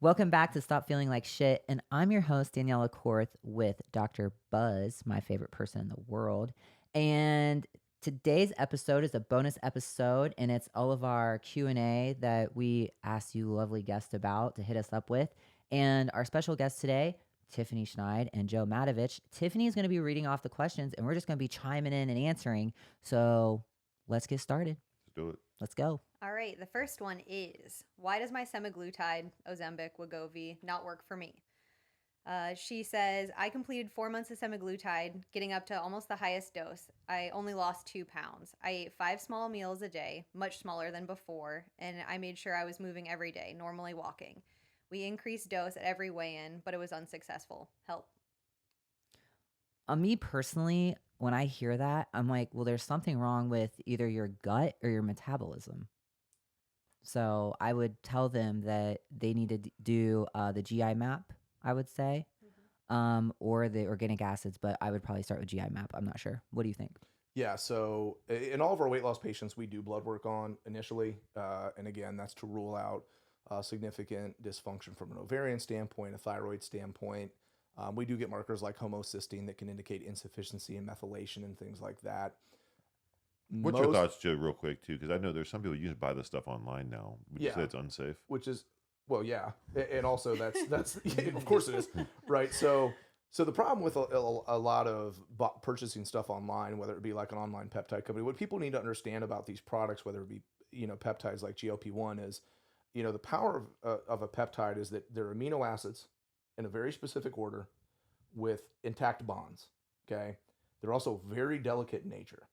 Welcome back to Stop Feeling Like Shit. And I'm your host, Daniela Korth, with Dr. Buzz, my favorite person in the world. And today's episode is a bonus episode, and it's all of our Q&A that we asked you lovely guests about to hit us up with. And our special guests today, Tiffany Schneid and Joe Matovich. Tiffany is going to be reading off the questions, and we're just going to be chiming in and answering. So let's get started. Let's do it. Let's go. All right, the first one is, why does my semaglutide, Ozempic, Wegovy, not work for me? She says, I completed 4 months of semaglutide, getting up to almost the highest dose. I only lost 2 pounds. I ate 5 small meals a day, much smaller than before, and I made sure I was moving every day, normally walking. We increased dose at every weigh-in, but it was unsuccessful. Help. Me personally, when I hear that, I'm like, well, there's something wrong with either your gut or your metabolism. So I would tell them that they need to do the GI map, I would say, or the organic acids, but I would probably start with GI map. I'm not sure. What do you think? Yeah, so in all of our weight loss patients, we do blood work on initially. And again, that's to rule out significant dysfunction from an ovarian standpoint, a thyroid standpoint. We do get markers like homocysteine that can indicate insufficiency in methylation and things like that. What's your thoughts, Joe, real quick, too? Because I know there's some people you can buy this stuff online now. Would you say it's unsafe? Which is, well, yeah. And also that's of course it is, right? So the problem with a lot of purchasing stuff online, whether it be like an online peptide company, what people need to understand about these products, whether it be, peptides like GLP-1 is, the power of a peptide is that they're amino acids in a very specific order with intact bonds, okay? They're also very delicate in nature.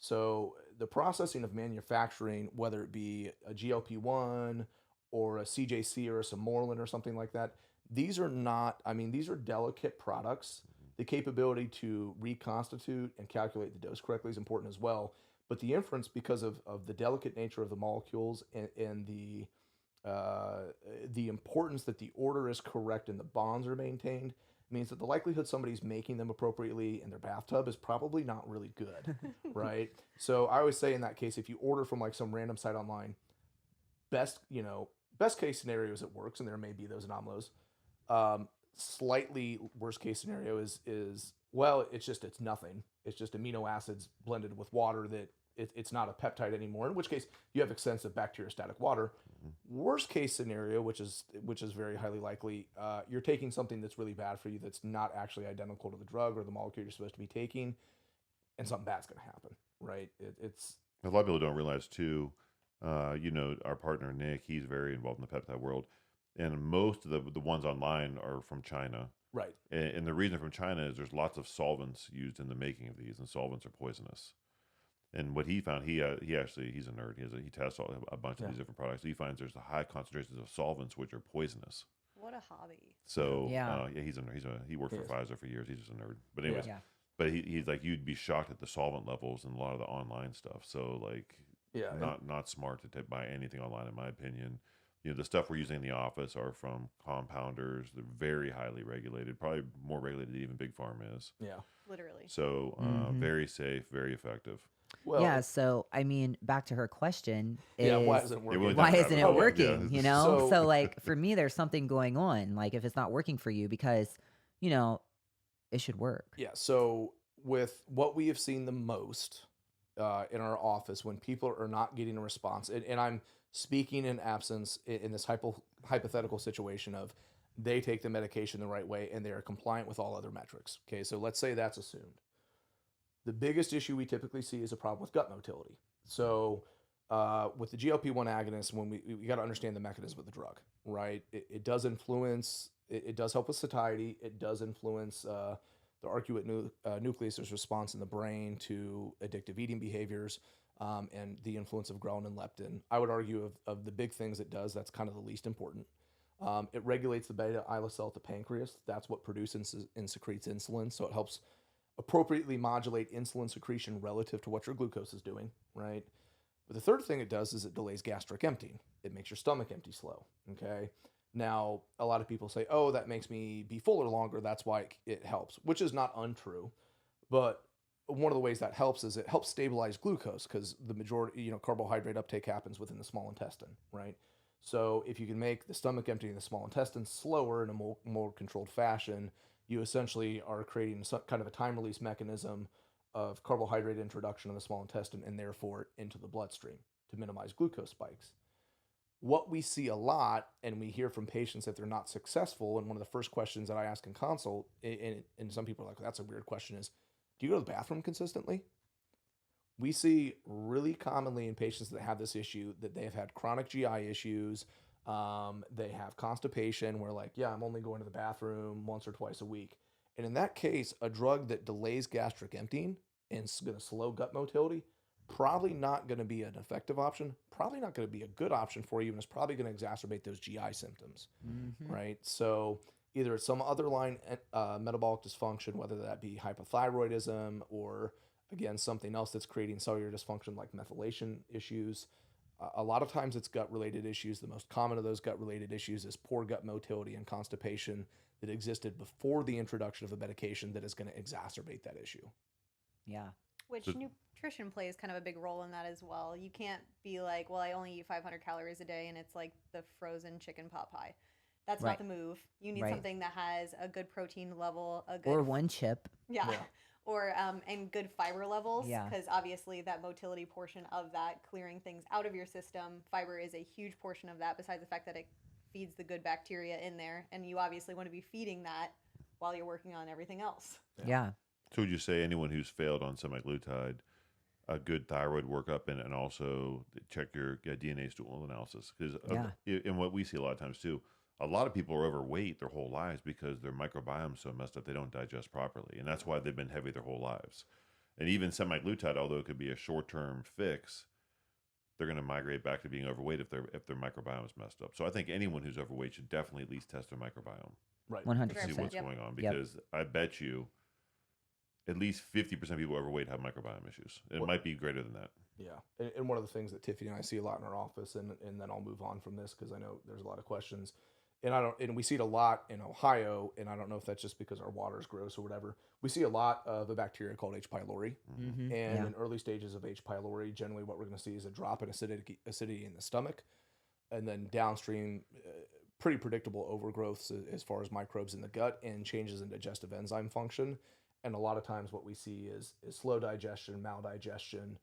So the processing of manufacturing, whether it be a GLP-1 or a CJC or a Semorlin or something like that, these are delicate products. The capability to reconstitute and calculate the dose correctly is important as well. But the inference, because of the delicate nature of the molecules and the importance that the order is correct and the bonds are maintained, means that the likelihood somebody's making them appropriately in their bathtub is probably not really good, right? So I always say in that case, if you order from like some random site online, best case scenario is it works, and there may be those anomalies. Slightly worst case scenario is it's nothing. It's just amino acids blended with water that it's not a peptide anymore, in which case you have extensive bacteriostatic water. Worst case scenario, which is very highly likely, you're taking something that's really bad for you that's not actually identical to the drug or the molecule you're supposed to be taking, and something bad's going to happen, right? It's a lot of people don't realize too. Our partner Nick, he's very involved in the peptide world, and most of the ones online are from China. Right. And the reason from China is there's lots of solvents used in the making of these, and solvents are poisonous. And what he found, he's a nerd. He tests a bunch of these different products. He finds there's high concentrations of solvents which are poisonous. What a hobby. So he's a nerd. He worked for Pfizer for years. He's just a nerd. But anyways, but he's like, you'd be shocked at the solvent levels in a lot of the online stuff. So like, not smart to buy anything online, in my opinion. The stuff we're using in the office are from compounders. They're very highly regulated, probably more regulated than even Big Pharma is. Yeah, literally. So very safe, very effective. Well, yeah, so I mean, back to her question is, why isn't it working? Why isn't it working? Yeah. So like for me, there's something going on. Like if it's not working for you, because it should work. Yeah. So with what we have seen the most in our office, when people are not getting a response, and I'm speaking in absence in this hypothetical situation of they take the medication the right way and they are compliant with all other metrics. Okay, so let's say that's assumed. The biggest issue we typically see is a problem with gut motility. So with the GLP-1 agonist, when we got to understand the mechanism of the drug, right? It does influence, it does help with satiety. It does influence the arcuate nucleus's response in the brain to addictive eating behaviors and the influence of ghrelin and leptin. I would argue of the big things it does, that's kind of the least important. It regulates the beta islet cell at the pancreas. That's what produces and secretes insulin. So it helps appropriately modulate insulin secretion relative to what your glucose is doing, right? But the third thing it does is it delays gastric emptying. It makes your stomach empty slow, okay? Now, a lot of people say, oh, that makes me be fuller longer, that's why it helps, which is not untrue. But one of the ways that helps is it helps stabilize glucose because the majority, carbohydrate uptake happens within the small intestine, right? So if you can make the stomach emptying the small intestine slower in a more controlled fashion, you essentially are creating some kind of a time release mechanism of carbohydrate introduction in the small intestine and therefore into the bloodstream to minimize glucose spikes. What we see a lot, and we hear from patients that they're not successful, and one of the first questions that I ask in consult, and some people are like, that's a weird question, is, do you go to the bathroom consistently? We see really commonly in patients that have this issue that they have had chronic GI issues, they have constipation where like, yeah, I'm only going to the bathroom once or twice a week. And in that case, a drug that delays gastric emptying and is going to slow gut motility, probably not going to be an effective option, probably not going to be a good option for you, and it's probably going to exacerbate those GI symptoms, right? So either it's some other line metabolic dysfunction, whether that be hypothyroidism or, again, something else that's creating cellular dysfunction like methylation issues. A lot of times it's gut-related issues. The most common of those gut-related issues is poor gut motility and constipation that existed before the introduction of the medication that is going to exacerbate that issue. Yeah. Which nutrition plays kind of a big role in that as well. You can't be like, well, I only eat 500 calories a day and it's like the frozen chicken pot pie. That's not the move. You need something that has a good protein level, a good or one chip. Yeah. Or and good fiber levels, Yeah. because obviously that motility portion of that, clearing things out of your system, fiber is a huge portion of that, besides the fact that it feeds the good bacteria in there, and you obviously want to be feeding that while you're working on everything else. Yeah. So would you say anyone who's failed on semaglutide, a good thyroid workup and also check your DNA stool analysis? Because and what we see a lot of times too, a lot of people are overweight their whole lives because their microbiome's so messed up they don't digest properly, and that's why they've been heavy their whole lives. And even semaglutide, although it could be a short-term fix, they're going to migrate back to being overweight if their microbiome is messed up. So I think anyone who's overweight should definitely at least test their microbiome. Right. 100%. To see what's going on, because I bet you at least 50% of people overweight have microbiome issues. It might be greater than that. Yeah. And one of the things that Tiffany and I see a lot in our office, and then I'll move on from this because I know there's a lot of questions. And we see it a lot in Ohio, and I don't know if that's just because our water is gross or whatever. We see a lot of a bacteria called H. pylori. Mm-hmm. And in early stages of H. pylori, generally what we're going to see is a drop in acidity in the stomach, and then downstream, pretty predictable overgrowths as far as microbes in the gut and changes in digestive enzyme function. And a lot of times what we see is slow digestion, maldigestion.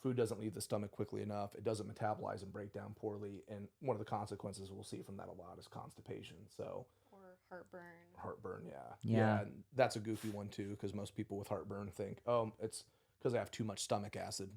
Food doesn't leave the stomach quickly enough. It doesn't metabolize and break down poorly. And one of the consequences we'll see from that a lot is constipation. So Or heartburn. Heartburn, Yeah. And that's a goofy one too, because most people with heartburn think, oh, it's because I have too much stomach acid.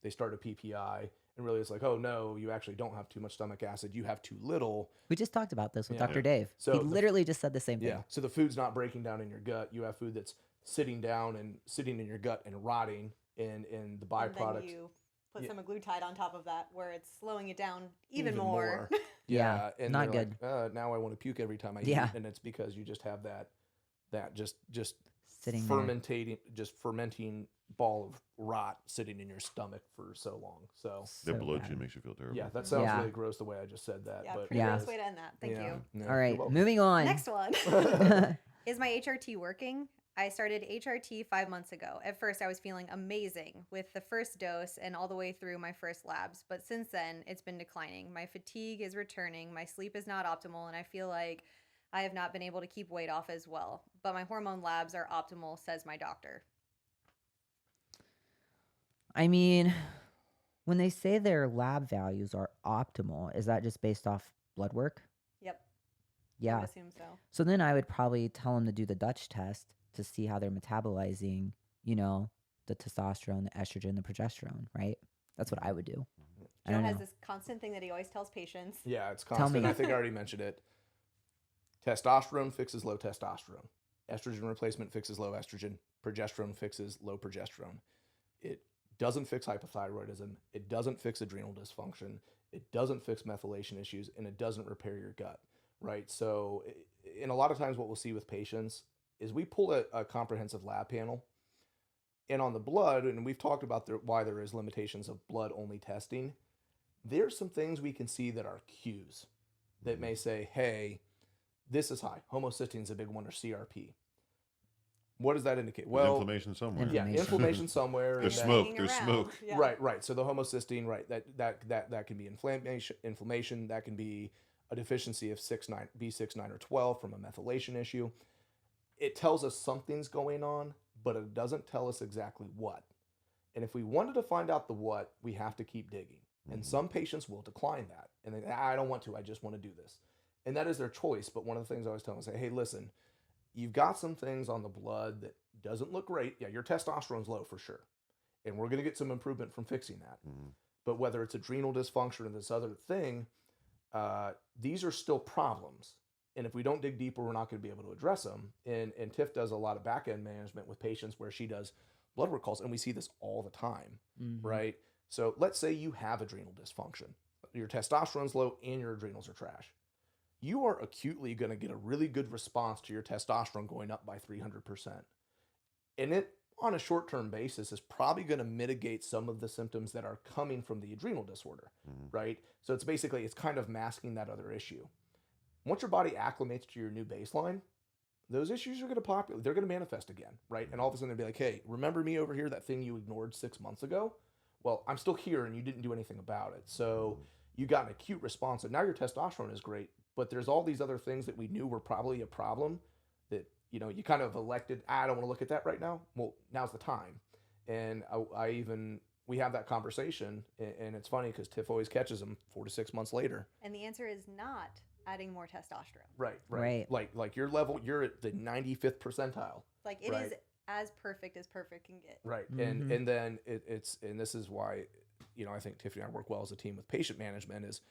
They start a PPI, and really it's like, oh no, you actually don't have too much stomach acid. You have too little. We just talked about this with Yeah. Dr. Dave. So he literally just said the same thing. Yeah. So the food's not breaking down in your gut. You have food that's sitting down and sitting in your gut and rotting, and the byproduct. And then you put semaglutide on top of that, where it's slowing it down even more. Yeah. And not good. Like, now I want to puke every time I eat, and it's because you just have that just sitting fermenting ball of rot sitting in your stomach for so long. So That bloats you, makes you feel terrible. yeah, that sounds really gross the way I just said that. Yeah, but pretty gross way to end that. Thank you. No, all right, you're welcome. moving on. Next one. Is my HRT working? I started HRT 5 months ago. At first, I was feeling amazing with the first dose and all the way through my first labs. But since then, it's been declining. My fatigue is returning. My sleep is not optimal. And I feel like I have not been able to keep weight off as well. But my hormone labs are optimal, says my doctor. I mean, when they say their lab values are optimal, is that just based off blood work? Yep. Yeah. I would assume so. So then I would probably tell them to do the Dutch test to see how they're metabolizing, the testosterone, the estrogen, the progesterone, right? That's what I would do. Joe has this constant thing that he always tells patients. Yeah, it's constant. me. I think I already mentioned it. Testosterone fixes low testosterone. Estrogen replacement fixes low estrogen. Progesterone fixes low progesterone. It doesn't fix hypothyroidism. It doesn't fix adrenal dysfunction. It doesn't fix methylation issues, and it doesn't repair your gut, right? So, and a lot of times what we'll see with patients is we pull a comprehensive lab panel, and on the blood, and we've talked about why there is limitations of blood-only testing, there's some things we can see that are cues that may say, hey, this is high. Homocysteine is a big one, or CRP. What does that indicate? There's inflammation somewhere. Yeah, inflammation somewhere. There's smoke. There's smoke. Yeah. Right. So the homocysteine, right? That can be inflammation. That can be a deficiency of B6, 9, or 12 from a methylation issue. It tells us something's going on, but it doesn't tell us exactly what. And if we wanted to find out the what, we have to keep digging. And some patients will decline that. And they, I don't want to, I just want to do this. And that is their choice. But one of the things I always tell them is, say, hey, listen, you've got some things on the blood that doesn't look great. Yeah, your testosterone's low for sure. And we're going to get some improvement from fixing that. But whether it's adrenal dysfunction or this other thing, these are still problems. And if we don't dig deeper, we're not going to be able to address them. And Tiff does a lot of back-end management with patients where she does blood work calls. And we see this all the time, right? So let's say you have adrenal dysfunction. Your testosterone's low and your adrenals are trash. You are acutely going to get a really good response to your testosterone going up by 300%. And it, on a short-term basis, is probably going to mitigate some of the symptoms that are coming from the adrenal disorder, right? So it's basically, it's kind of masking that other issue. Once your body acclimates to your new baseline, those issues are going to they're going to manifest again, right? And all of a sudden they'll be like, hey, remember me over here, that thing you ignored 6 months ago? Well, I'm still here and you didn't do anything about it. So you got an acute response and now your testosterone is great, but there's all these other things that we knew were probably a problem that, you know, you kind of elected, I don't want to look at that right now. Well, now's the time. And we have that conversation, and it's funny because Tiff always catches them 4 to 6 months later. And the answer is not adding more testosterone. Right. Like your level, you're at the 95th percentile. Like it is as perfect can get. Right. And then it's this is why, you know, I think Tiffany and I work well as a team with patient management is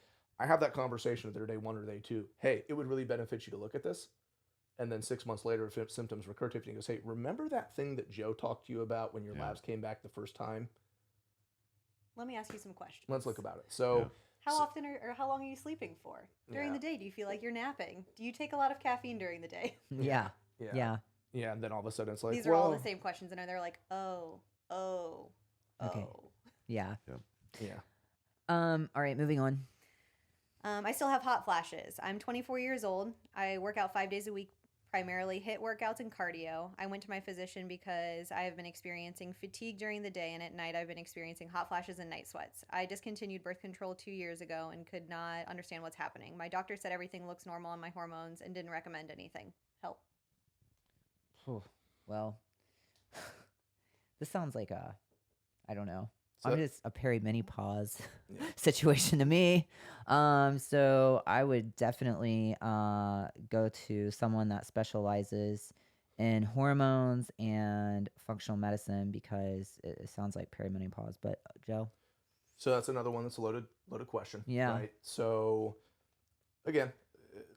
I have that conversation with their day 1 or day 2. Hey, it would really benefit you to look at this. And then 6 months later, if symptoms recur, Tiffany goes, hey, remember that thing that Joe talked to you about when your labs came back the first time? Let me ask you some questions. Let's look about it. So how often or how long are you sleeping for? During the day, do you feel like you're napping? Do you take a lot of caffeine during the day? Yeah. And then all of a sudden it's like, these are all the same questions, and they're like, okay. Yeah. All right, moving on. I still have hot flashes. I'm 24 years old. I work out 5 days a week, primarily HIIT workouts and cardio. I went to my physician because I have been experiencing fatigue during the day, and at night I've been experiencing hot flashes and night sweats. I discontinued birth control 2 years ago and could not understand what's happening. My doctor said everything looks normal on my hormones and didn't recommend anything. Help. Well, this sounds like I don't know. I'm just a perimenopause situation to me. So I would definitely go to someone that specializes in hormones and functional medicine because it sounds like perimenopause. But Joe? So that's another one that's a loaded question. Yeah. Right? So again,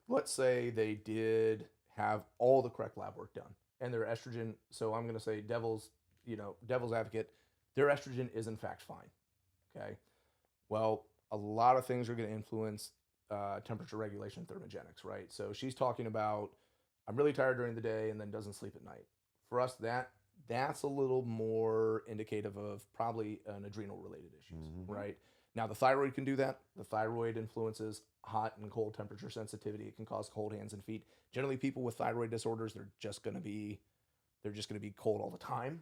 let's say they did have all the correct lab work done and their estrogen. So I'm going to say devil's advocate. Their estrogen is in fact fine, okay? Well, a lot of things are going to influence temperature regulation and thermogenics, right? So she's talking about, I'm really tired during the day and then doesn't sleep at night. For us, that's a little more indicative of probably an adrenal-related issues, right? Now, the thyroid can do that. The thyroid influences hot and cold temperature sensitivity. It can cause cold hands and feet. Generally, people with thyroid disorders, they're just going to be cold all the time.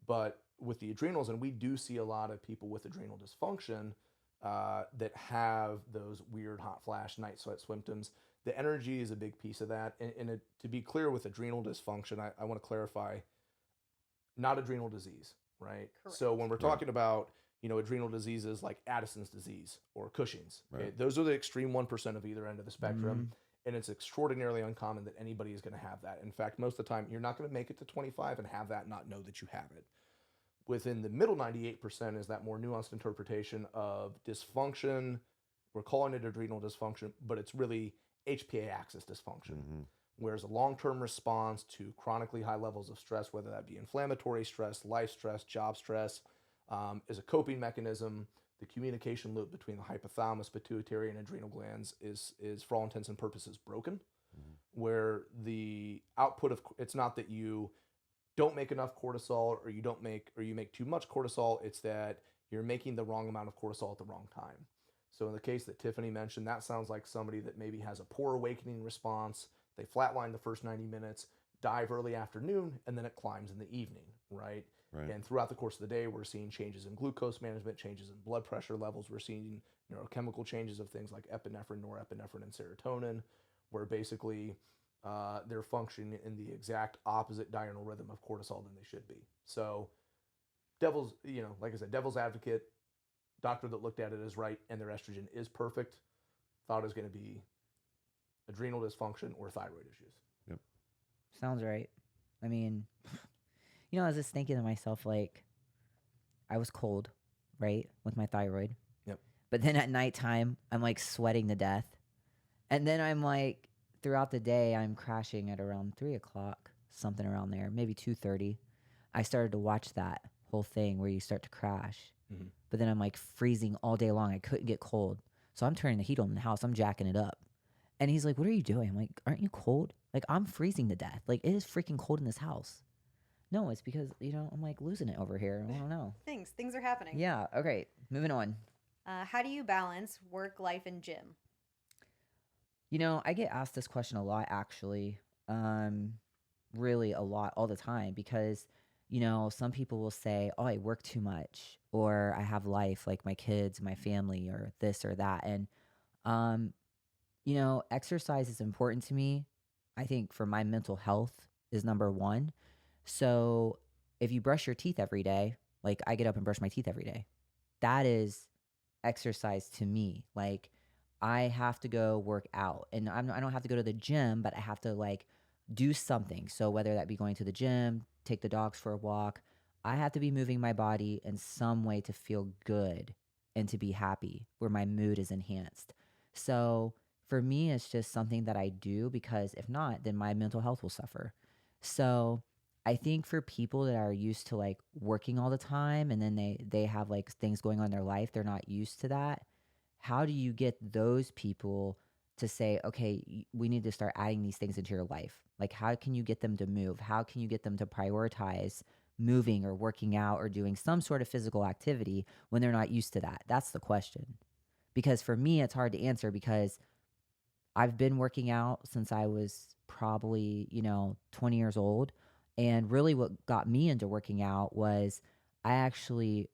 But with the adrenals, and we do see a lot of people with adrenal dysfunction that have those weird hot flash, night sweat symptoms. The energy is a big piece of that. And to be clear with adrenal dysfunction, I want to clarify, not adrenal disease, right? Correct. So when we're talking about, you know, adrenal diseases like Addison's disease or Cushing's, okay, those are the extreme 1% of either end of the spectrum. And it's extraordinarily uncommon that anybody is going to have that. In fact, most of the time, you're not going to make it to 25 and have that and not know that you have it. Within the middle 98% is that more nuanced interpretation of dysfunction. We're calling it adrenal dysfunction, but it's really HPA axis dysfunction. Whereas a long-term response to chronically high levels of stress, whether that be inflammatory stress, life stress, job stress, is a coping mechanism. The communication loop between the hypothalamus, pituitary, and adrenal glands is for all intents and purposes broken. Where the output of, it's not that you don't make enough cortisol or you make too much cortisol, it's that you're making the wrong amount of cortisol at the wrong time. So in the case that Tiffany mentioned, that sounds like somebody that maybe has a poor awakening response. They flatline the first 90 minutes. dive early afternoon, and then it climbs in the evening, right? Right. And throughout the course of the day, we're seeing changes in glucose management, changes in blood pressure levels. We're seeing neurochemical changes of things like epinephrine, norepinephrine, and serotonin, where basically they're functioning in the exact opposite diurnal rhythm of cortisol than they should be. So like I said, devil's advocate, doctor that looked at it is right and their estrogen is perfect, thought it was going to be adrenal dysfunction or thyroid issues. Yep. Sounds right. I mean, I was just thinking to myself, like, I was cold, right, with my thyroid. Yep. But then at nighttime, I'm like sweating to death. And then I'm like, throughout the day, I'm crashing at around 3 o'clock, something around there, maybe 2:30. I started to watch that whole thing where you start to crash. Mm-hmm. But then I'm like freezing all day long. I couldn't get cold. So I'm turning the heat on in the house. I'm jacking it up. And he's like, what are you doing? I'm like, aren't you cold? Like, I'm freezing to death. Like, it is freaking cold in this house. No, it's because, I'm like losing it over here. I don't know. Things are happening. Yeah. Okay. Moving on. How do you balance work, life, and gym? I get asked this question a lot, actually. Really a lot, all the time, because, some people will say, oh, I work too much, or I have life, like my kids, my family, or this or that. And, exercise is important to me. I think for my mental health is number one. So if you brush your teeth every day, like I get up and brush my teeth every day, that is exercise to me. Like, I have to go work out, and I don't have to go to the gym, but I have to like do something. So whether that be going to the gym, take the dogs for a walk, I have to be moving my body in some way to feel good and to be happy, where my mood is enhanced. So for me, it's just something that I do, because if not, then my mental health will suffer. So I think for people that are used to like working all the time, and then they have like things going on in their life, they're not used to that. How do you get those people to say, okay, we need to start adding these things into your life? Like, how can you get them to move? How can you get them to prioritize moving or working out or doing some sort of physical activity when they're not used to that? That's the question. Because for me, it's hard to answer, because I've been working out since I was probably, 20 years old. And really what got me into working out was I actually,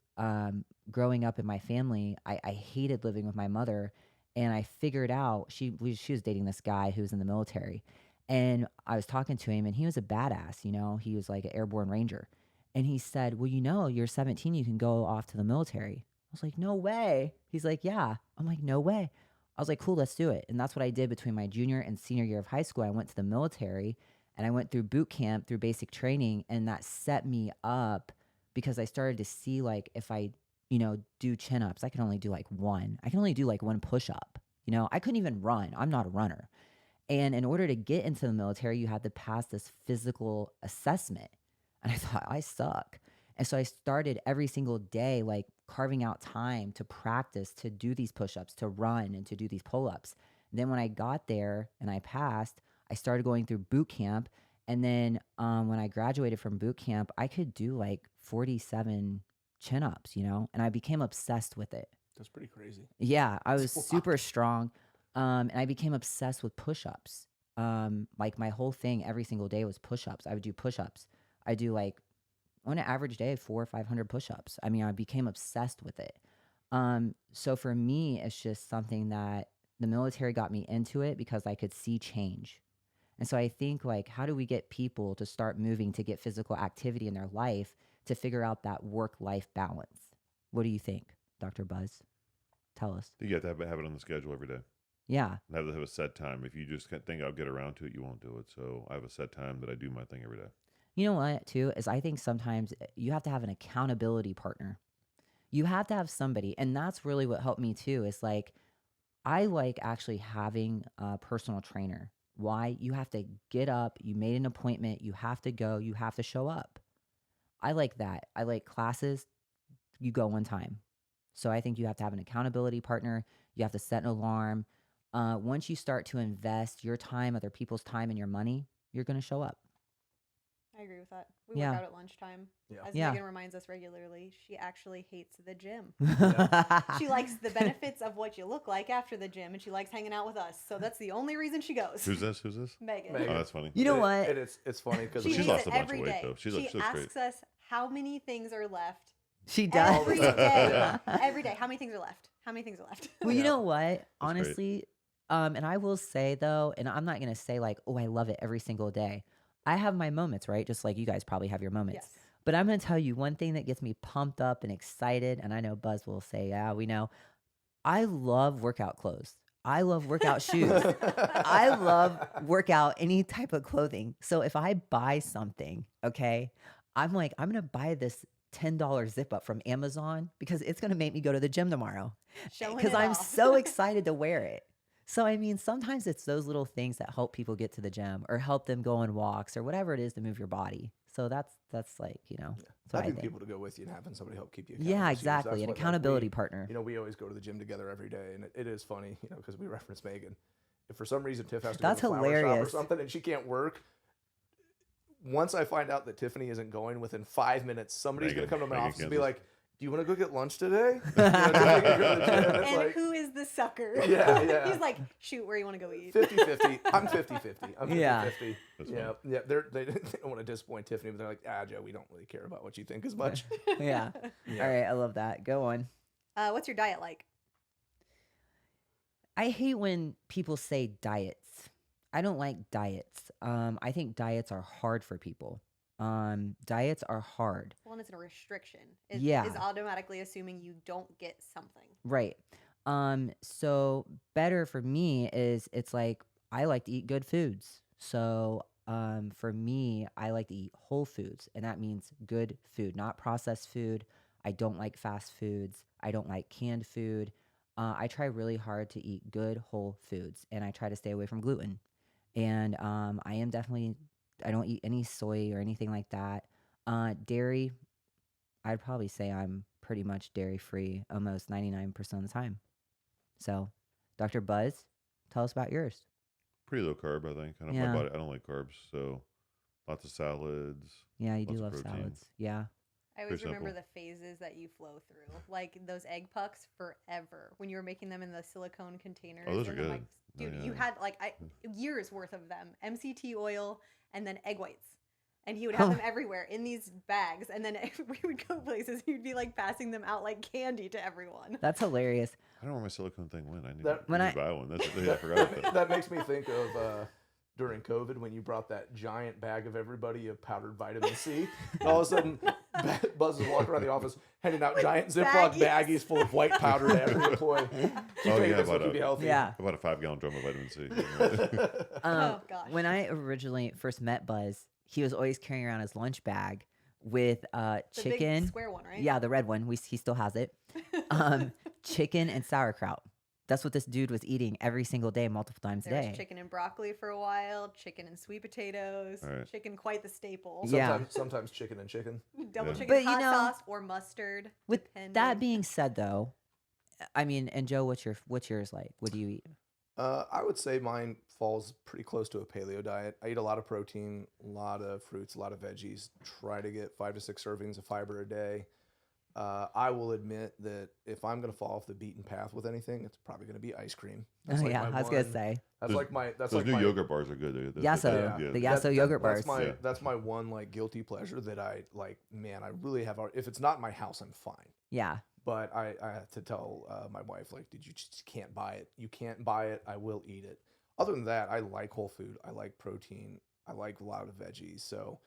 growing up in my family, I hated living with my mother. And I figured out she was dating this guy who was in the military. And I was talking to him, and he was a badass, he was like an airborne ranger. And he said, well, you're 17, you can go off to the military. I was like, no way. He's like, yeah. I'm like, no way. I was like, cool, let's do it. And that's what I did between my junior and senior year of high school. I went to the military, and I went through boot camp, through basic training, and that set me up, because I started to see, like, if I, do chin-ups, I can only do like one. I can only do like one push-up. I couldn't even run. I'm not a runner. And in order to get into the military, you had to pass this physical assessment. And I thought, I suck. And so I started every single day, like carving out time to practice, to do these push-ups, to run, and to do these pull-ups. And then when I got there and I passed, I started going through boot camp. And then when I graduated from boot camp, I could do like 47 chin-ups, and I became obsessed with it. That's pretty crazy. Yeah, I was super strong. And I became obsessed with push-ups. Like my whole thing every single day was push-ups. I would do push-ups. I do like on an average day, 400 or 500 push-ups. I mean, I became obsessed with it. So for me, it's just something that the military got me into it, because I could see change. And so I think, like, how do we get people to start moving, to get physical activity in their life, to figure out that work-life balance? What do you think, Dr. Buzz? Tell us. You have to have it on the schedule every day. Yeah. Have to have a set time. If you just think I'll get around to it, you won't do it. So I have a set time that I do my thing every day. You know what, too, is I think sometimes you have to have an accountability partner. You have to have somebody. And that's really what helped me, too, is like, I like actually having a personal trainer. Why? You have to get up. You made an appointment. You have to go. You have to show up. I like that. I like classes. You go one time. So I think you have to have an accountability partner. You have to set an alarm. Once you start to invest your time, other people's time, and your money, you're going to show up. I agree with that. We work out at lunchtime. Yeah. As Megan reminds us regularly, she actually hates the gym. She likes the benefits of what you look like after the gym, and she likes hanging out with us. So that's the only reason she goes. Who's this? Megan. Oh, that's funny. You know what? It's funny because she's lost a bunch of weight, though. She looks asks great. us how many things are left. She does. Every day. Every day. How many things are left? How many things are left? Well, you know what? Honestly, and I will say though, and I'm not going to say like, oh, I love it every single day. I have my moments, right? Just like you guys probably have your moments. Yes. But I'm going to tell you one thing that gets me pumped up and excited. And I know Buzz will say, yeah, we know. I love workout clothes. I love workout shoes. I love workout, any type of clothing. So if I buy something, okay, I'm like, I'm going to buy this $10 zip up from Amazon because it's going to make me go to the gym tomorrow. Because I'm so excited to wear it. So, I mean, sometimes it's those little things that help people get to the gym or help them go on walks or whatever it is to move your body. So that's like, you know, having people to go with you and having somebody help keep you accountable. Yeah, exactly. An accountability partner. You know, we always go to the gym together every day, and it is funny, you know, because we reference Megan. If for some reason Tiff has to go to the flower shop or something and she can't work, once I find out that Tiffany isn't going, within 5 minutes, somebody's going to come to my office and be like, do you want to go get lunch today? And who is the sucker? Yeah. He's like, shoot, where you want to go eat? 50-50. I'm 50-50. I'm 50-50. Yeah. Yeah. They don't want to disappoint Tiffany, but they're like, Joe, we don't really care about what you think as much. Yeah. All right. I love that. Go on. What's your diet like? I hate when people say diets. I don't like diets. I think diets are hard for people. Diets are hard. Well, and it's a restriction. Is automatically assuming you don't get something. Right. So better for me is it's like I like to eat good foods. So for me, I like to eat whole foods, and that means good food, not processed food. I don't like fast foods. I don't like canned food. I try really hard to eat good whole foods, and I try to stay away from gluten. And I don't eat any soy or anything like that. Dairy, I'd probably say I'm pretty much dairy free almost 99% of the time. So, Dr. Buzz, tell us about yours. Pretty low carb, I think. My body, I don't like carbs, so lots of salads. Yeah, you do love salads. Yeah. I always remember the phases that you flow through, like those egg pucks forever when you were making them in the silicone containers. Oh, those are good. Dude, you had years worth of them, MCT oil, and then egg whites. And he would have them everywhere in these bags. And then we would go places, he'd be like passing them out like candy to everyone. That's hilarious. I don't know where my silicone thing went. I need to buy one. I forgot that. That makes me think of during COVID when you brought that giant bag of everybody of powdered vitamin C. And all of a sudden, Buzz is walking around the office handing out giant Ziploc baggies full of white powder to every employee. Keep you healthy. Yeah. About a 5-gallon drum of vitamin C. Oh, gosh. When I originally first met Buzz, he was always carrying around his lunch bag with chicken. The big square one, right? Yeah, the red one. He still has it. Chicken and sauerkraut. That's what this dude was eating every single day, multiple times a day. There's chicken and broccoli for a while, chicken and sweet potatoes, chicken quite the staple. Sometimes chicken and chicken. Double chicken hot sauce or mustard. With that being said, though, I mean, and Joe, what's yours like? What do you eat? I would say mine falls pretty close to a paleo diet. I eat a lot of protein, a lot of fruits, a lot of veggies. Try to get 5 to 6 servings of fiber a day. I will admit that if I'm going to fall off the beaten path with anything, it's probably going to be ice cream. I was going to say. Those new yogurt bars are good. The Yasso yogurt bars. That's my one like guilty pleasure that I like. Man, I really have. If it's not in my house, I'm fine. Yeah. But I have to tell my wife, like, dude, you just can't buy it. You can't buy it. I will eat it. Other than that, I like whole food. I like protein. I like a lot of veggies. So,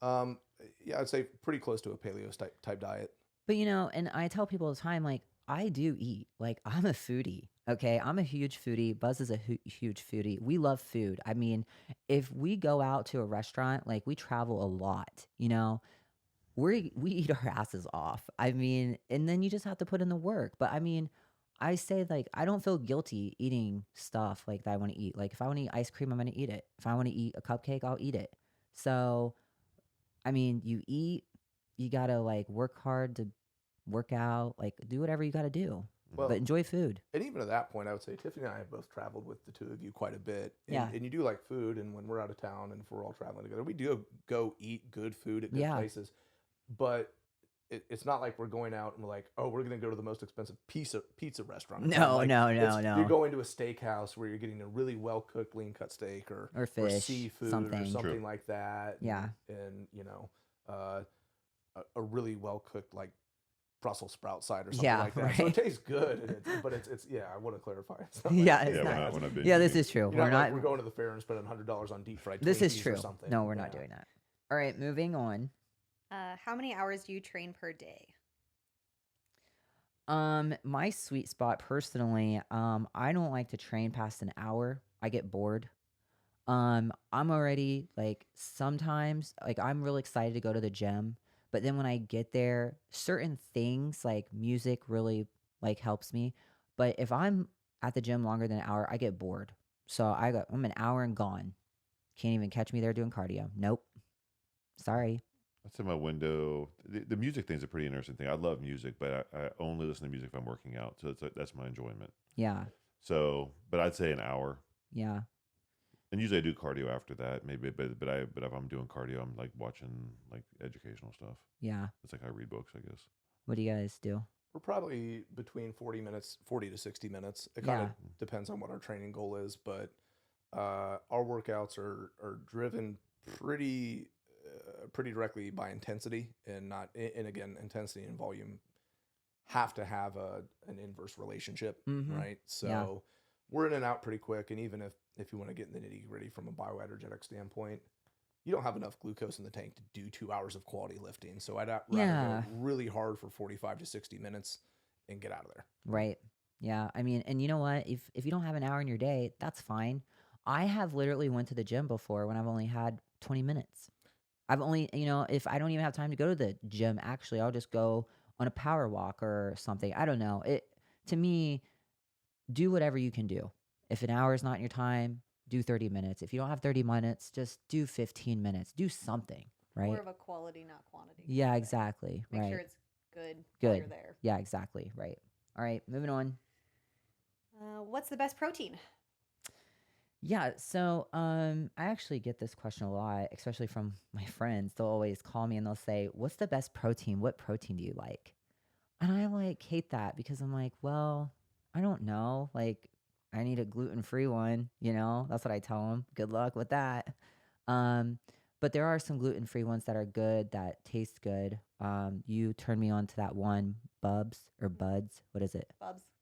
I'd say pretty close to a paleo type diet. But, and I tell people all the time, like, I do eat. Like, I'm a foodie, okay? I'm a huge foodie. Buzz is a huge foodie. We love food. I mean, if we go out to a restaurant, like, we travel a lot, we eat our asses off. I mean, and then you just have to put in the work. But, I mean, I say, like, I don't feel guilty eating stuff, like, that I want to eat. Like, if I want to eat ice cream, I'm going to eat it. If I want to eat a cupcake, I'll eat it. So, I mean, you eat. You got to, like, work hard to work out, like, do whatever you got to do. Well, but enjoy food. And even at that point, I would say Tiffany and I have both traveled with the two of you quite a bit. And, yeah. And you do like food. And when we're out of town and if we're all traveling together, we do go eat good food at good places. But it's not like we're going out and we're like, oh, we're going to go to the most expensive pizza restaurant. No. You're going to a steakhouse where you're getting a really well-cooked lean cut steak or fish, or seafood something. or something like that. Yeah. And you know, a really well-cooked like Brussels sprout side or something like that. Right. So it tastes good, but it's I want to clarify. It's not this is true. We're going to the fair and spending $100 on deep fried. This is true. Or something. No, we're not doing that. All right, moving on. How many hours do you train per day? My sweet spot personally, I don't like to train past an hour. I get bored. I'm already like sometimes like I'm really excited to go to the gym, but then when I get there, certain things like music really like helps me. But if I'm at the gym longer than an hour, I get bored. So I'm an hour and gone. Can't even catch me there doing cardio. Nope. Sorry. That's in my window. The music thing's a pretty interesting thing. I love music, but I only listen to music if I'm working out. So that's my enjoyment. Yeah. So, but I'd say an hour. Yeah. And usually I do cardio after that, maybe. But if I'm doing cardio, I'm like watching like educational stuff. Yeah. It's like I read books, I guess. What do you guys do? We're probably between 40 to 60 minutes. It kind of depends on what our training goal is, but our workouts are driven pretty directly by intensity and again, intensity and volume have to have an inverse relationship, right? So we're in and out pretty quick. And even if you want to get in the nitty gritty from a bioenergetic standpoint, you don't have enough glucose in the tank to do 2 hours of quality lifting. So I'd rather go really hard for 45 to 60 minutes and get out of there. Right. Yeah. I mean, and you know what? If you don't have an hour in your day, that's fine. I have literally went to the gym before when I've only had 20 minutes. I've only, if I don't even have time to go to the gym, actually, I'll just go on a power walk or something. I don't know. To me, do whatever you can do. If an hour is not in your time, do 30 minutes. If you don't have 30 minutes, just do 15 minutes. Do something, right? More of a quality, not quantity. Yeah, exactly. Make sure it's good while you're there. Yeah, exactly. Right. All right, moving on. What's the best protein? Yeah, so I actually get this question a lot, especially from my friends. They'll always call me and they'll say, "What's the best protein? What protein do you like?" And I like hate that because I'm like, well, I don't know. Like, I need a gluten-free one, That's what I tell them. Good luck with that. But there are some gluten-free ones that are good, that taste good. You turned me on to that one, Bubs or Buds. What is it?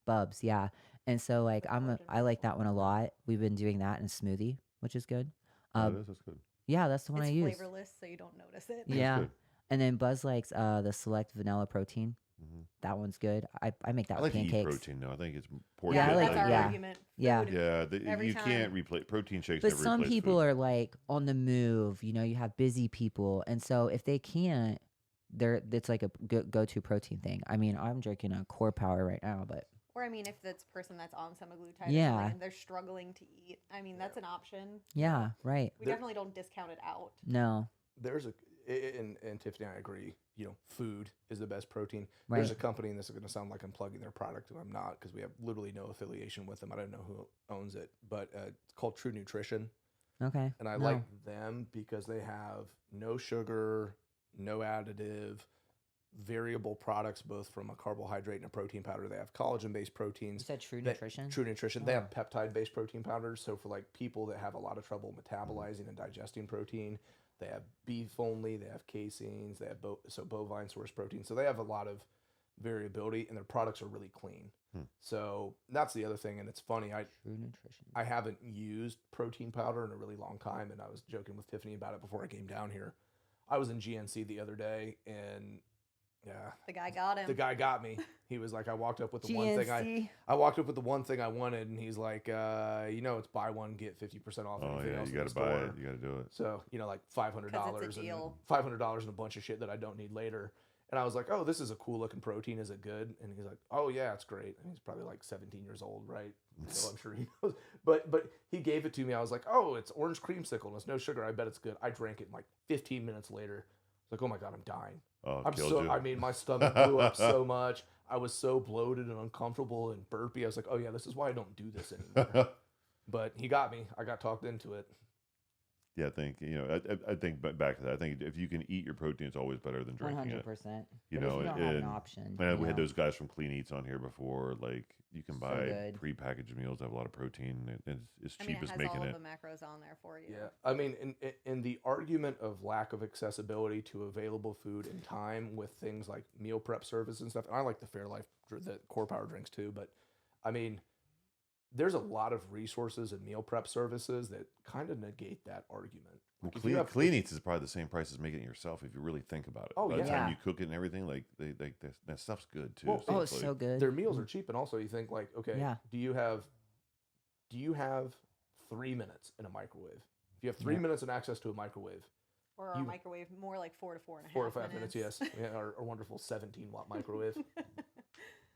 Bubs, yeah. And so like I like that one a lot. We've been doing that in a smoothie, which is good. That's good. Yeah, that's the one I use. It's flavorless, so you don't notice it. Yeah. And then Buzz likes the select vanilla protein. That one's good. I make that with pancakes. I like to eat protein though. I think it's important. Yeah, that's our argument. Yeah. You can't replace protein shakes. But some people are like on the move. You have busy people, and so if they can't, it's like a go-to protein thing. I mean, I'm drinking a Core Power right now, but. Or I mean, if that's a person that's on semaglutide, and they're struggling to eat, I mean, that's an option. Yeah, right. We definitely don't discount it out. No. There's and Tiffany and I agree. Food is the best protein. Right. There's a company, and this is going to sound like I'm plugging their product, and I'm not because we have literally no affiliation with them. I don't know who owns it, but it's called True Nutrition. Okay. And I like them because they have no sugar, no additive, variable products, both from a carbohydrate and a protein powder. They have collagen-based proteins. You said True Nutrition? True Nutrition. They have peptide-based protein powders. So for like people that have a lot of trouble metabolizing and digesting protein, they have beef only. They have caseins. They have bovine source protein. So they have a lot of variability, and their products are really clean. So that's the other thing, and it's funny. True Nutrition. I haven't used protein powder in a really long time, and I was joking with Tiffany about it before I came down here. I was in GNC the other day, and the guy got him. The guy got me. He was like, I walked up with the one thing I walked up with the one thing I wanted, and he's like, it's buy one get 50% off. Oh yeah, you got to buy it. You got to do it. So like $500 and $500 and a bunch of shit that I don't need later. And I was like, oh, this is a cool looking protein. Is it good? And he's like, oh yeah, it's great. And he's probably like 17 years old, right? So I'm sure he knows. But he gave it to me. I was like, oh, it's orange creamsicle and it's no sugar. I bet it's good. I drank it like 15 minutes later. like, oh my God, I'm dying. Oh, I'm killed so, you. I mean, my stomach blew up so much. I was so bloated and uncomfortable and burpy. I was like, oh yeah, this is why I don't do this anymore. But he got me. I got talked into it. Yeah, I think, I think back to that. I think if you can eat your protein, it's always better than drinking it. 100%. You But if know, you don't have an option. and we had those guys from Clean Eats on here before. Like, you can buy good. prepackaged meals that have a lot of protein. It's cheap as it has making all it. of the macros on there for you. Yeah, I mean, in the argument of lack of accessibility to available food and time with things like meal prep services and stuff, and I like the Fairlife, the Core Power drinks too, but I mean, there's a lot of resources and meal prep services that kind of negate that argument. Well, Clean Eats is probably the same price as making it yourself if you really think about it. Oh, By yeah. the time you cook it and everything, like that stuff's good too. Well, So it's like, so good. Their meals are cheap, and also you think like, okay, do you have 3 minutes in a microwave? If you have 3 minutes and access to a microwave, Or a microwave, more like 4 to 4.5 4 or 5 minutes, yes. Yeah, our wonderful 17-watt microwave.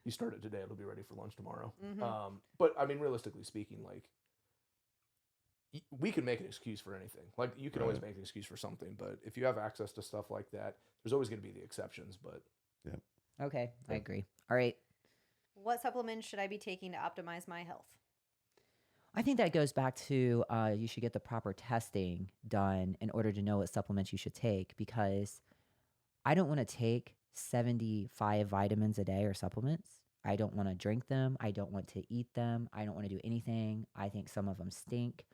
You start it today, it'll be ready for lunch tomorrow. Mm-hmm. But I mean, realistically speaking, like, we can make an excuse for anything. Like, you can always make an excuse for something, but if you have access to stuff like that, there's always going to be the exceptions. But Okay, I agree. All right. What supplements should I be taking to optimize my health? I think that goes back to you should get the proper testing done in order to know what supplements you should take, because I don't want to take 75 vitamins a day or supplements. I don't want to drink them. I don't want to eat them. I don't want to do anything. I think some of them stink.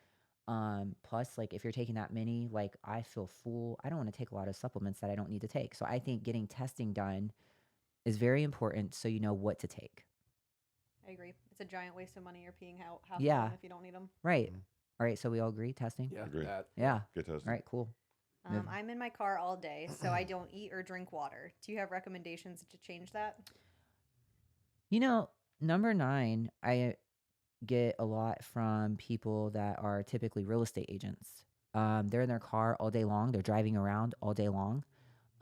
Plus, like, if you're taking that many, like, I feel full. I don't want to take a lot of supplements that I don't need to take. So I think getting testing done is very important so you know what to take. I agree. It's a giant waste of money. You're peeing half of Yeah. them if you don't need them. Right. All right. So we all agree testing? yeah, Agree. Yeah. Good testing. All right, cool. I'm in my car all day, so I don't eat or drink water. Do you have recommendations to change that? You know, number 9, I get a lot from people that are typically real estate agents. They're in their car all day long. They're driving around all day long.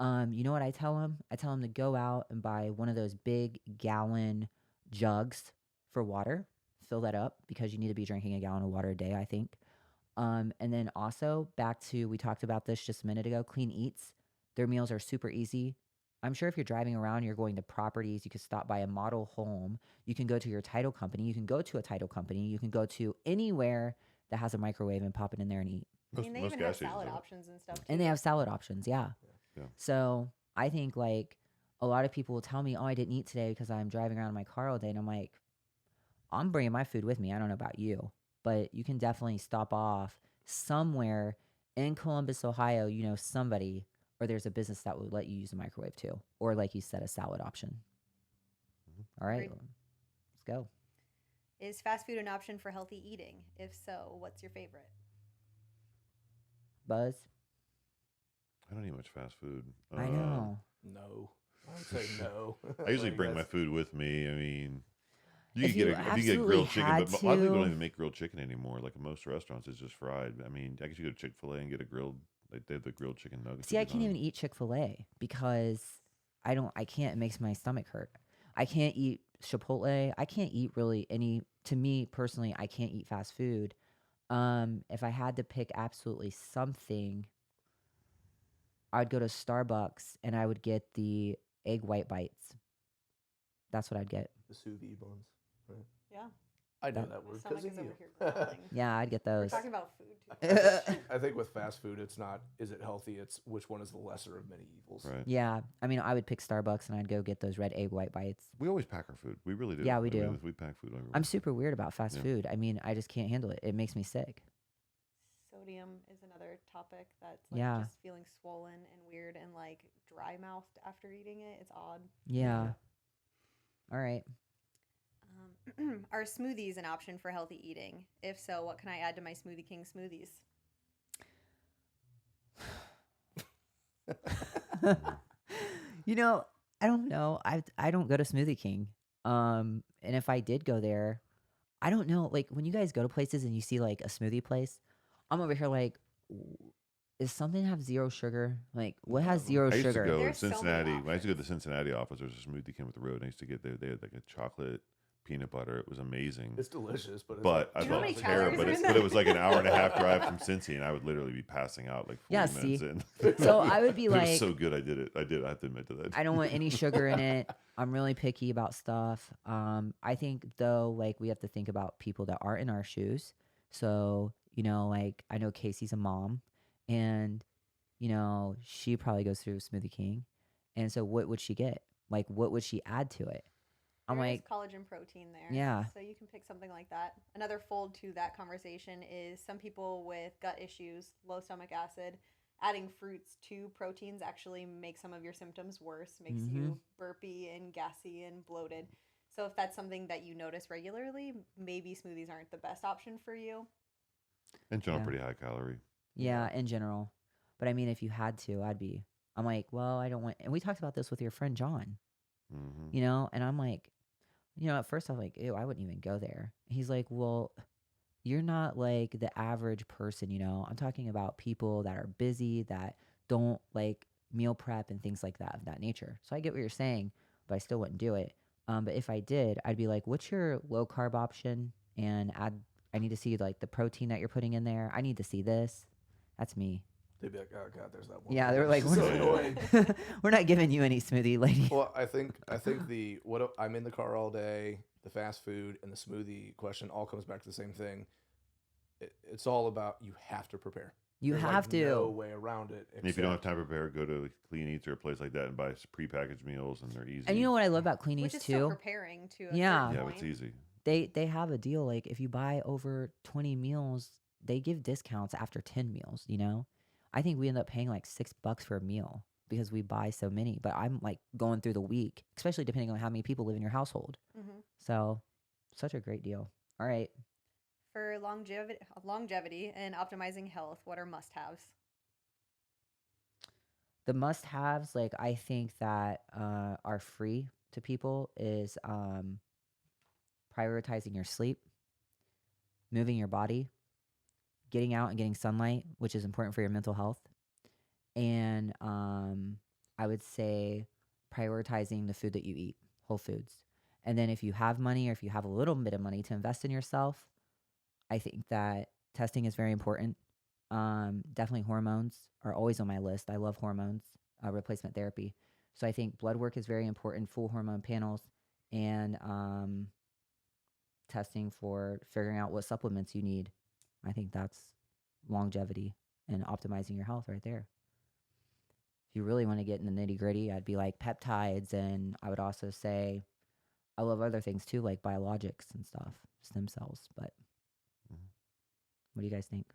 You know what I tell them? I tell them to go out and buy one of those big gallon jugs for water. Fill that up, because you need to be drinking a gallon of water a day, I think. And then also back to, we talked about this just a minute ago, Clean Eats. Their meals are super easy. I'm sure if you're driving around, you're going to properties, you could stop by a model home. You can go to your title company. You can go to a title company. You can go to anywhere that has a microwave and pop it in there and eat. I mean, they even have salad options and stuff too. And they have salad options, yeah. Yeah. So I think, like, a lot of people will tell me, oh, I didn't eat today because I'm driving around in my car all day. And I'm like, I'm bringing my food with me. I don't know about you, but you can definitely stop off somewhere in Columbus, Ohio, you know, somebody, or there's a business that would let you use a microwave too. Or, like you said, a salad option. All right, let's go. Is fast food an option for healthy eating? If so, what's your favorite? Buzz? I don't eat much fast food. I know. no, I would say no. I usually Like, bring my food with me. I mean, If you you can get absolutely grilled chicken, had but a lot of people to- don't even make grilled chicken anymore. Like in most restaurants, it's just fried. I mean, I guess you go to Chick-fil-A and get a grilled, like they have the grilled chicken nuggets. See, I can't even eat Chick-fil-A because I can't, it makes my stomach hurt. I can't eat Chipotle. I can't eat really any, to me personally, I can't eat fast food. If I had to pick absolutely something, I'd go to Starbucks and I would get the egg white bites. That's what I'd get. the sous vide buns. Right? Yeah. I know That- that My word stomach because is of over you. here growling. Yeah, I'd get We're those. talking about food too. I think with fast food, it's not, is it healthy? It's which one is the lesser of many evils. Right. Yeah, I mean, I would pick Starbucks and I'd go get those red egg white bites. We always pack our food. We really do. Yeah, we I mean, do. we pack food everywhere. I'm super weird about fast Yeah. food. I mean, I just can't handle it. It makes me sick. Sodium is another topic that's like Yeah. just feeling swollen and weird and like dry mouthed after eating it. It's odd. Yeah. All right. Are smoothies an option for healthy eating? If so, what can I add to my Smoothie King smoothies? You know, I don't know. I don't go to Smoothie King. And if I did go there, I don't know. Like, when you guys go to places and you see like a smoothie place, I'm over here like, is something have zero sugar? Like, what has zero I used sugar? to go to There's so many Cincinnati. When I used to go to the options. Cincinnati office, there's a smoothie king with the road. And I used to get there. They had like a chocolate peanut butter. It was amazing. It's delicious, but I felt terrible. But it was like an hour and a half drive from Cincy, and I would literally be passing out like 40 minutes in. So I would be like, it was so good. I did it. I have to admit to that. I don't want any sugar in it. I'm really picky about stuff. I think though, like we have to think about people that are in our shoes. So, you know, like I know Casey's a mom, and you know, she probably goes through Smoothie King. And so what would she get? Like, what would she add to it? I'm there like, is collagen protein there. Yeah. So you can pick something like that. Another fold to that conversation is some people with gut issues, low stomach acid, adding fruits to proteins actually makes some of your symptoms worse, makes you burpy and gassy and bloated. So if that's something that you notice regularly, maybe smoothies aren't the best option for you. In general, pretty high calorie. Yeah, in general. But I mean, if you had to, I'm like, well, I don't want, and we talked about this with your friend John, you know, and I'm like, you know, at first I was like, ew, I wouldn't even go there. He's like, well, you're not like the average person, you know. I'm talking about people that are busy, that don't like meal prep and things like that of that nature. So I get what you're saying, but I still wouldn't do it. But if I did, I'd be like, what's your low carb option? And I need to see like the protein that you're putting in there. I need to see this. That's me. They'd be like, oh God, there's that one. Yeah, they were like, so annoying. We're not giving you any smoothie, lady. Well, I think I'm in the car all day, the fast food and the smoothie question all comes back to the same thing. It's all about you have to prepare. You There's have to. No way around it. And if you don't have time to prepare, go to Clean Eats or a place like that and buy prepackaged meals, and they're easy. And you know what I love about Clean Eats Which is too? still preparing to a Yeah. certain Yeah, point. it's easy. They have a deal like if you buy over 20 meals, they give discounts after 10 meals, you know? I think we end up paying like $6 for a meal because we buy so many, but I'm like going through the week, especially depending on how many people live in your household. So, such a great deal. All right. For longevity and optimizing health, what are must-haves? The must-haves, like I think that are free to people is prioritizing your sleep, moving your body, getting out and getting sunlight, which is important for your mental health. And I would say prioritizing the food that you eat, whole foods. And then if you have money or if you have a little bit of money to invest in yourself, I think that testing is very important. Definitely hormones are always on my list. I love hormones, replacement therapy. So I think blood work is very important, full hormone panels, and testing for figuring out what supplements you need. I think that's longevity and optimizing your health right there. If you really want to get in the nitty gritty, I'd be like peptides. And I would also say I love other things too, like biologics and stuff, stem cells. But what do you guys think?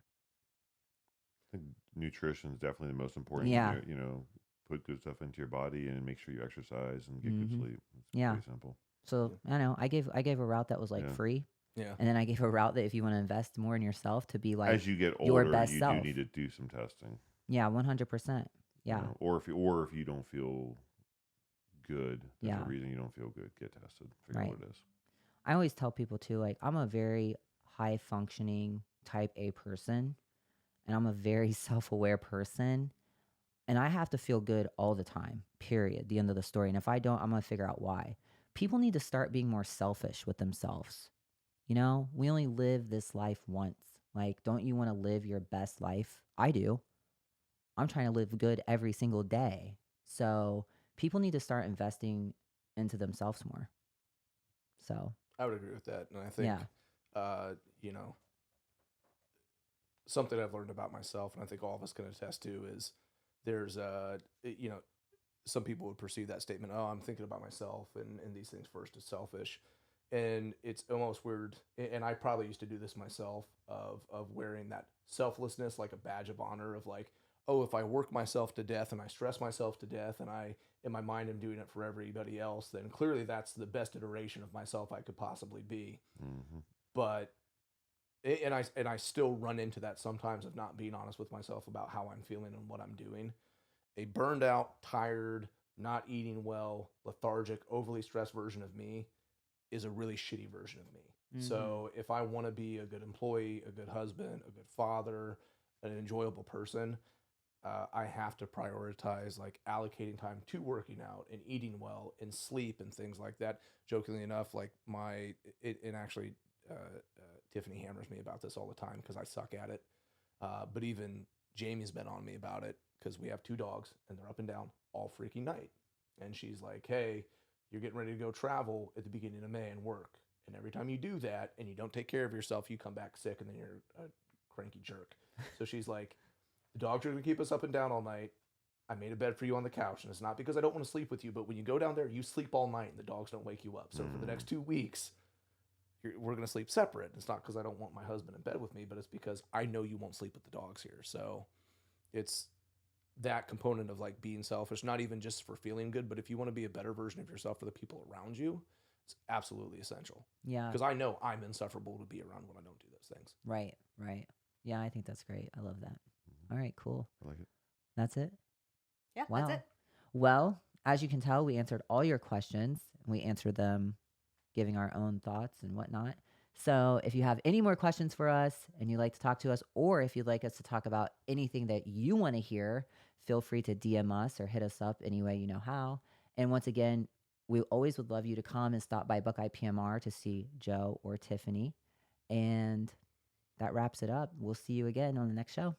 I think nutrition is definitely the most important. Yeah. You know, put good stuff into your body and make sure you exercise and get good sleep. It's pretty simple. So I don't know. I gave a route that was like free. Yeah. And then I gave a route that if you want to invest more in yourself to be like as you get your older, best you self. do need to do some testing. Yeah, 100%. Yeah. You know, or if you don't feel good, there's a reason you don't feel good, get tested. Figure out what it is. I always tell people too, like I'm a very high functioning type A person, and I'm a very self-aware person, and I have to feel good all the time. Period. The end of the story. And if I don't, I'm gonna figure out why. People need to start being more selfish with themselves. You know, we only live this life once. Like, don't you want to live your best life? I do. I'm trying to live good every single day. So people need to start investing into themselves more. So I would agree with that. And I think, you know, something I've learned about myself, and I think all of us can attest to, is there's, you know, some people would perceive that statement, oh, I'm thinking about myself and these things first is selfish. And it's almost weird, and I probably used to do this myself, of wearing that selflessness like a badge of honor of like, oh, if I work myself to death and I stress myself to death and I, in my mind, am doing it for everybody else, then clearly that's the best iteration of myself I could possibly be. But, and I still run into that sometimes of not being honest with myself about how I'm feeling and what I'm doing. A burned out, tired, not eating well, lethargic, overly stressed version of me is a really shitty version of me. So if I want to be a good employee, a good husband, a good father, an enjoyable person, I have to prioritize like allocating time to working out and eating well and sleep and things like that. Jokingly enough, like and actually, Tiffany hammers me about this all the time because I suck at it. But even Jamie's been on me about it because we have 2 dogs and they're up and down all freaking night. And she's like, hey, you're getting ready to go travel at the beginning of May and work. And every time you do that and you don't take care of yourself, you come back sick and then you're a cranky jerk. So she's like, the dogs are going to keep us up and down all night. I made a bed for you on the couch. And it's not because I don't want to sleep with you, but when you go down there, you sleep all night and the dogs don't wake you up. So for the next 2 weeks, we're going to sleep separate. It's not because I don't want my husband in bed with me, but it's because I know you won't sleep with the dogs here. So it's that component of like being selfish, not even just for feeling good, but if you want to be a better version of yourself for the people around you, it's absolutely essential. Yeah. Because I know I'm insufferable to be around when I don't do those things. Right. Yeah, I think that's great. I love that. All right, cool. I like it. That's it? Yeah, Wow. that's it. Well, as you can tell, we answered all your questions. We answered them giving our own thoughts and whatnot. So if you have any more questions for us and you'd like to talk to us, or if you'd like us to talk about anything that you want to hear, feel free to DM us or hit us up any way you know how. And once again, we always would love you to come and stop by Buckeye PMR to see Joe or Tiffany. And that wraps it up. We'll see you again on the next show.